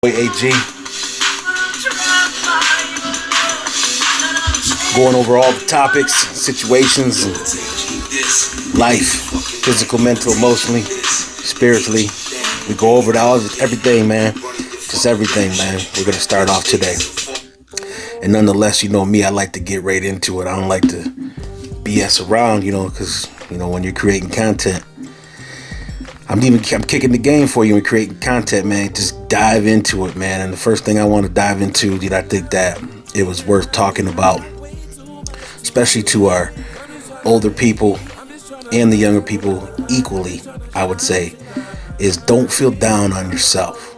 Boy AG, going over all the topics, situations, and life, physical, mental, emotionally, spiritually. We go over it all, everything, man. Just everything, man. We're gonna start off today, and nonetheless, you know me, I like to get right into it. I don't like to BS around, because when you're creating content. I'm kicking the game for you and creating content, man. Just dive into it, man. And the first thing I want to dive into, I think that it was worth talking about, especially to our older people and the younger people equally, I would say, is don't feel down on yourself.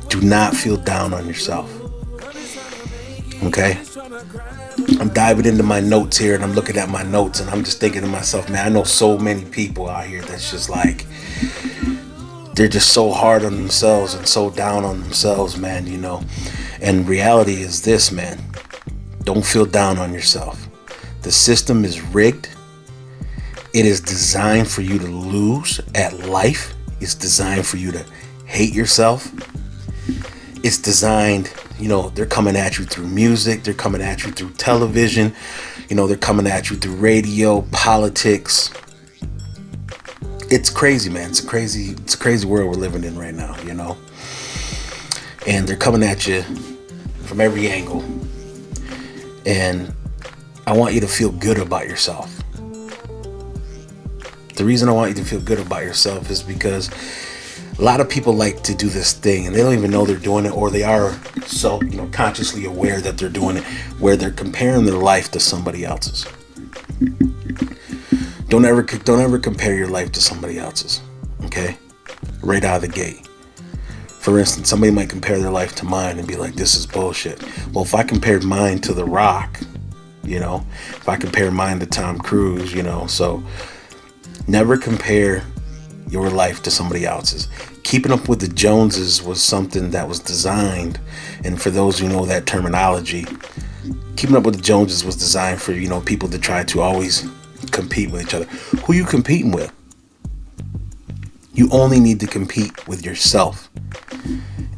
Do not feel down on yourself. Okay? I'm diving into my notes here and I'm looking at my notes and I'm just thinking to myself, man, I know so many people out here that's just like, they're just so hard on themselves and so down on themselves, man, And reality is this, man. Don't feel down on yourself. The system is rigged. It is designed for you to lose at life. It's designed for you to hate yourself. It's designed, they're coming at you through music. They're coming at you through television. They're coming at you through radio, politics. It's crazy, man. It's a crazy world we're living in right now, And they're coming at you from every angle. And I want you to feel good about yourself. The reason I want you to feel good about yourself is because a lot of people like to do this thing and they don't even know they're doing it, or they are so, consciously aware that they're doing it, where they're comparing their life to somebody else's. Don't ever compare your life to somebody else's. Okay? Right out of the gate. For instance, somebody might compare their life to mine and be like, this is bullshit. Well, if I compared mine to The Rock, if I compare mine to Tom Cruise, so never compare your life to somebody else's. Keeping up with the Joneses was something that was designed, and for those who know that terminology, keeping up with the Joneses was designed for, people to try to always compete with each other. Who you competing with? You only need to compete with yourself.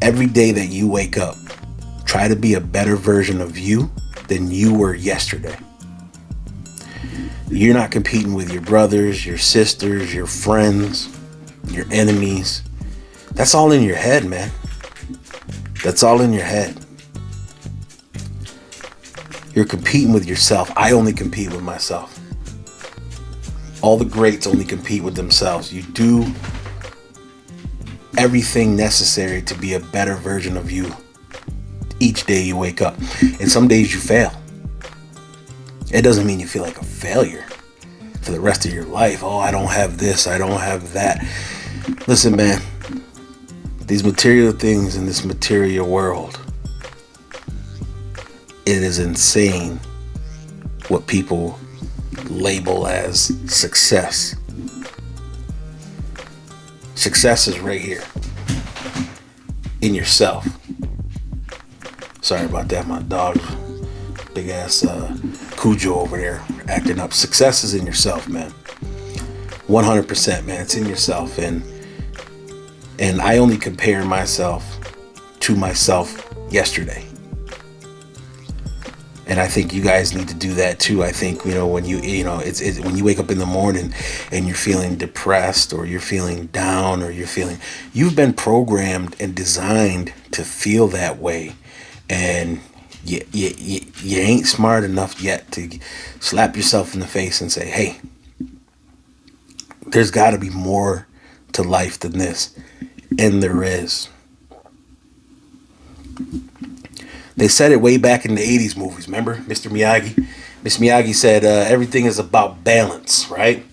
Every day that you wake up, try to be a better version of you than you were yesterday. You're not competing with your brothers, your sisters, your friends, your enemies. That's all in your head, man. That's all in your head. You're competing with yourself. I only compete with myself. All the greats only compete with themselves. You do everything necessary to be a better version of you each day you wake up. And some days you fail. It doesn't mean you feel like a failure for the rest of your life. Oh, I don't have this, I don't have that. Listen, man, these material things in this material world, it is insane what people label as success. Success is right here in yourself. Sorry about that, my dog, big ass Cujo over there acting up. Success is in yourself, man. 100%, man. It's in yourself, and I only compare myself to myself yesterday. And I think you guys need to do that too. I think, when it's when you wake up in the morning and you're feeling depressed or you're feeling down or you've been programmed and designed to feel that way. And you ain't smart enough yet to slap yourself in the face and say, hey, there's got to be more to life than this. And there is. They said it way back in the 80s movies. Remember Mr. Miyagi? Mr. Miyagi said everything is about balance, right?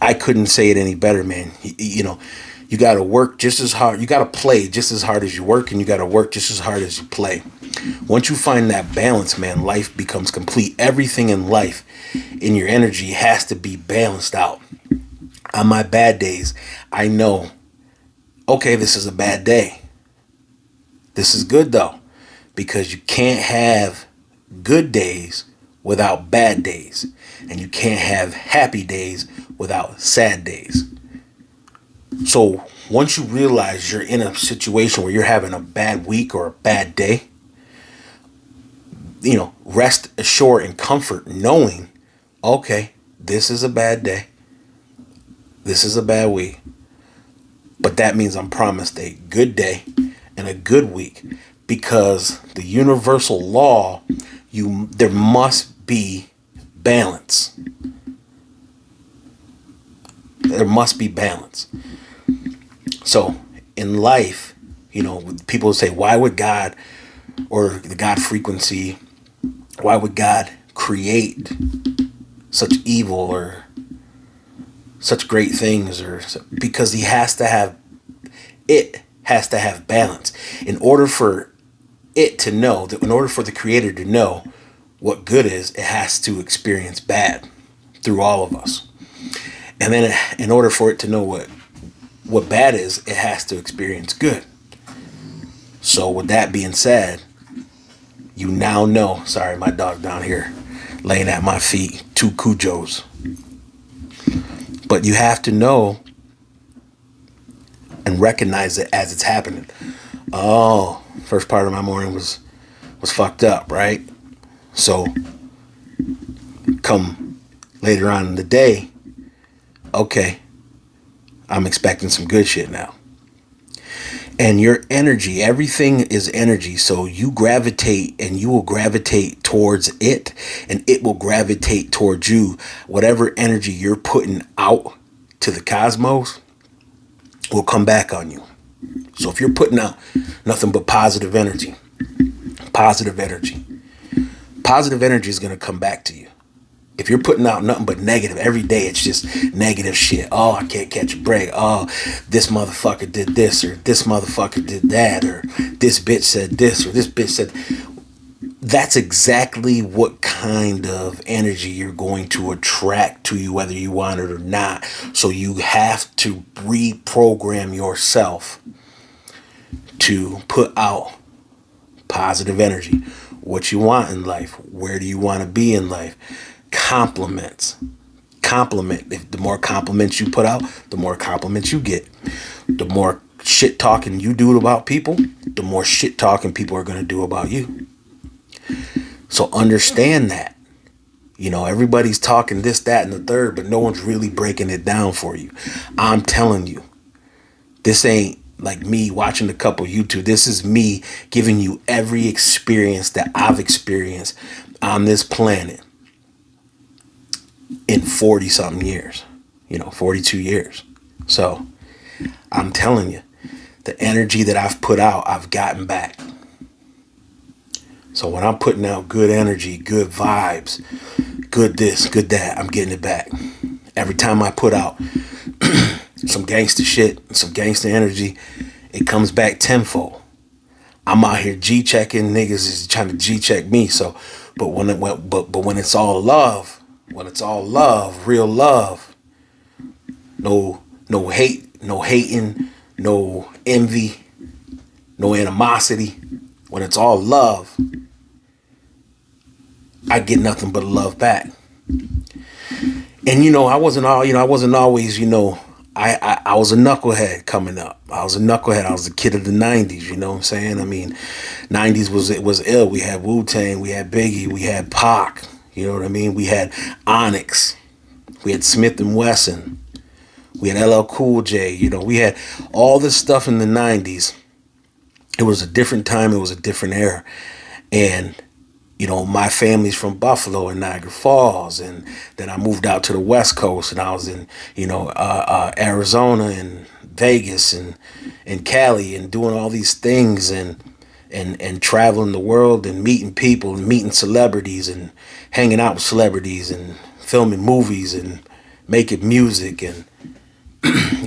I couldn't say it any better, man. You got to work just as hard. You got to play just as hard as you work, and you got to work just as hard as you play. Once you find that balance, man, life becomes complete. Everything in life, in your energy, has to be balanced out. On my bad days, I know, okay, this is a bad day. This is good, though, because you can't have good days without bad days, and you can't have happy days without sad days. So once you realize you're in a situation where you're having a bad week or a bad day, rest assured and comfort knowing, okay, this is a bad day. This is a bad week. But that means I'm promised a good day and a good week, because the universal law, there must be balance. There must be balance. So in life, people say, why would God, or the God frequency, why would God create such evil or such great things? Because it has to have balance. In order for in order for the creator to know what good is, it has to experience bad through all of us. And then in order for it to know what bad is, it has to experience good. So with that being said, you now know, sorry, my dog down here laying at my feet, 2 Cujos. But you have to know and recognize it as it's happening. Oh, first part of my morning was fucked up, right? So come later on in the day, okay, I'm expecting some good shit now. And your energy, everything is energy. So you gravitate, and you will gravitate towards it, and it will gravitate towards you. Whatever energy you're putting out to the cosmos will come back on you. So if you're putting out nothing but positive energy is going to come back to you. If you're putting out nothing but negative every day, it's just negative shit. Oh, I can't catch a break. Oh, this motherfucker did this, or this motherfucker did that, or this bitch said this, or this bitch said. That's exactly what kind of energy you're going to attract to you, whether you want it or not. So you have to reprogram yourself to put out positive energy. What you want in life. Where do you want to be in life? Compliments. If the more compliments you put out, the more compliments you get. The more shit talking you do about people, the more shit talking people are going to do about you. So understand that. Everybody's talking this, that, and the third, but no one's really breaking it down for you. I'm telling you, this ain't like me watching a couple YouTube. This is me giving you every experience that I've experienced on this planet in 40 something years, 42 years. So I'm telling you, the energy that I've put out, I've gotten back. So when I'm putting out good energy, good vibes, good this, good that, I'm getting it back. Every time I put out some gangster shit, some gangster energy, it comes back tenfold. I'm out here G-checking, niggas is trying to G-check me. So, but when it's all love, real love, no hate, no hating, no envy, no animosity. When it's all love, I get nothing but love back. And I wasn't always, I was a knucklehead coming up. I was a knucklehead. I was a kid of the 90s, you know what I'm saying? I mean, 90s was ill. We had Wu-Tang, we had Biggie, we had Pac, you know what I mean? We had Onyx, we had Smith and Wesson, we had LL Cool J, we had all this stuff in the 90s. It was a different time, it was a different era. And my family's from Buffalo and Niagara Falls, and then I moved out to the West Coast, and I was in, Arizona and Vegas and Cali, and doing all these things, and traveling the world and meeting people and meeting celebrities and hanging out with celebrities and filming movies and making music and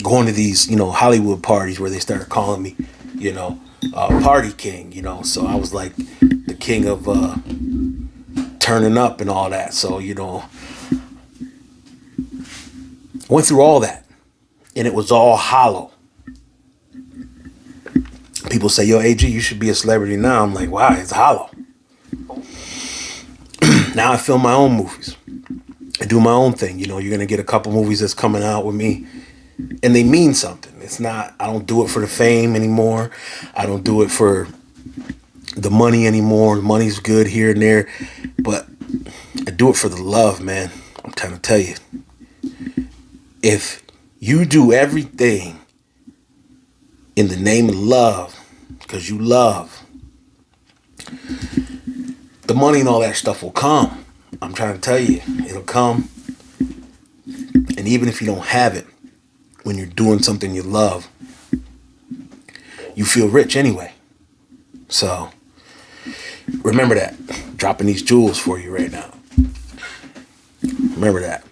going to these, Hollywood parties where they started calling me, party king, so I was like the king of turning up and all that. So went through all that, and it was all hollow. People say, yo, AG, you should be a celebrity now. I'm like, wow, it's hollow. Now I film my own movies. I do my own thing. You're gonna get a couple movies that's coming out with me, and they mean something. It's not, I don't do it for the fame anymore. I don't do it for the money anymore. Money's good here and there, but I do it for the love, man. I'm trying to tell you. If you do everything in the name of love, because you love, the money and all that stuff will come. I'm trying to tell you, it'll come. And even if you don't have it, when you're doing something you love, you feel rich anyway. So remember that. Dropping these jewels for you right now. Remember that.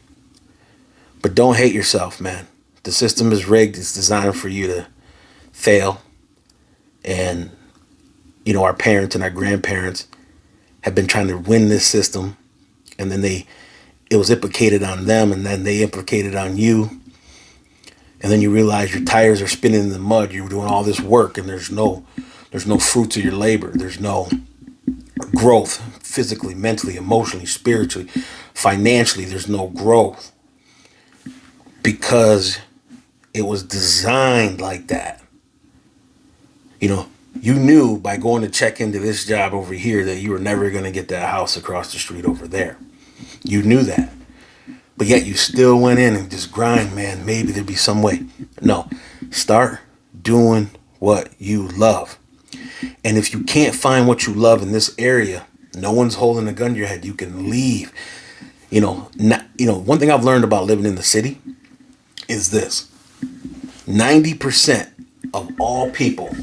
But don't hate yourself, man. The system is rigged. It's designed for you to fail. And, you know, our parents and our grandparents have been trying to win this system. And then it was implicated on them, and then they implicated on you. And then you realize your tires are spinning in the mud. You're doing all this work, and there's no fruits of your labor. There's no growth physically, mentally, emotionally, spiritually, financially. There's no growth because it was designed like that. You know, you knew by going to check into this job over here that you were never going to get that house across the street over there. You knew that. But yet you still went in and just grind, man. Maybe there'd be some way. No, start doing what you love. And if you can't find what you love in this area, no one's holding a gun to your head. You can leave. One thing I've learned about living in the city is this. 90% of all people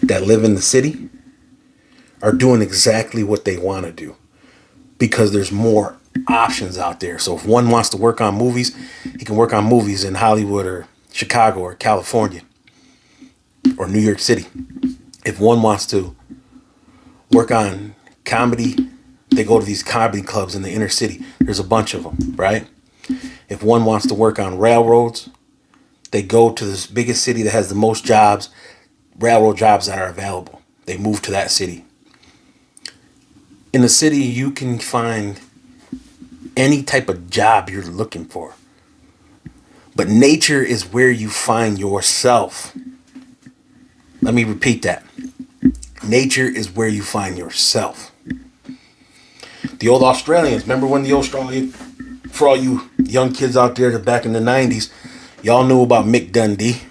that live in the city are doing exactly what they want to do because there's more options out there. So if one wants to work on movies, he can work on movies in Hollywood or Chicago or California or New York City. If one wants to work on comedy, they go to these comedy clubs in the inner city. There's a bunch of them, right? If one wants to work on railroads, they go to this biggest city that has the most jobs, railroad jobs that are available. They move to that city. In the city, you can find any type of job you're looking for. But nature is where you find yourself. Let me repeat that. Nature is where you find yourself. The old Australians, remember when the Australian, for all you young kids out there that back in the 90s, y'all knew about Mick Dundee.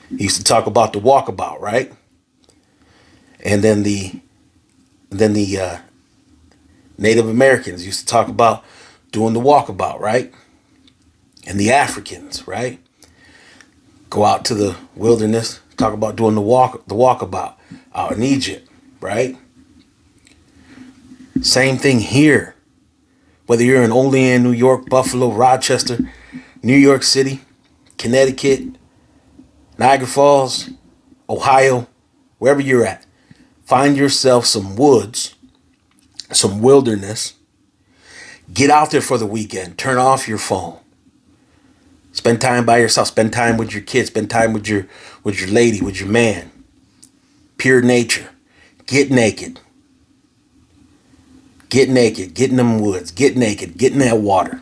He used to talk about the walkabout, right? And then the Native Americans used to talk about doing the walkabout, right? And the Africans, right? Go out to the wilderness, talk about doing the walkabout out in Egypt, right? Same thing here. Whether you're in Olean, New York, Buffalo, Rochester, New York City, Connecticut, Niagara Falls, Ohio, wherever you're at, find yourself some woods, some wilderness. Get out there for the weekend. Turn off your phone. Spend time by yourself. Spend time with your kids. Spend time with your lady, with your man. Pure nature. Get naked. Get naked. Get in them woods. Get naked. Get in that water.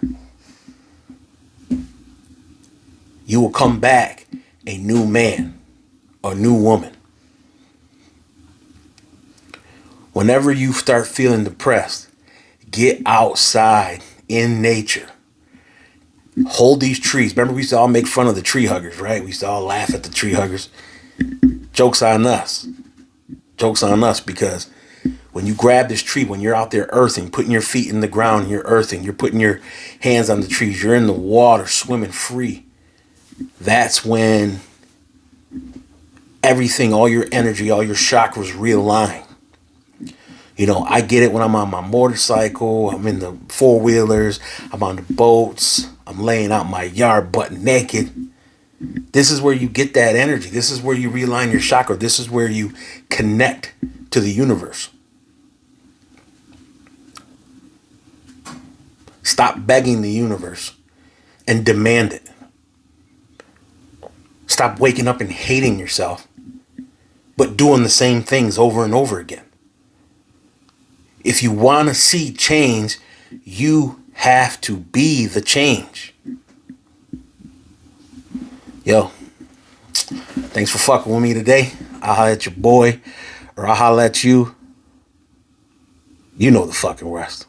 You will come back a new man or new woman. Whenever you start feeling depressed, get outside in nature. Hold these trees. Remember, we used to all make fun of the tree huggers, right? We used to all laugh at the tree huggers. Joke's on us. Joke's on us, because when you grab this tree, when you're out there earthing, putting your feet in the ground, you're earthing, you're putting your hands on the trees, you're in the water, swimming free. That's when everything, all your energy, all your chakras realign. You know, I get it when I'm on my motorcycle, I'm in the four-wheelers, I'm on the boats, I'm laying out my yard butt naked. This is where you get that energy. This is where you realign your chakra. This is where you connect to the universe. Stop begging the universe and demand it. Stop waking up and hating yourself, but doing the same things over and over again. If you want to see change, you have to be the change. Yo, thanks for fucking with me today. I'll holler at your boy, or I'll holler at you. You know the fucking rest.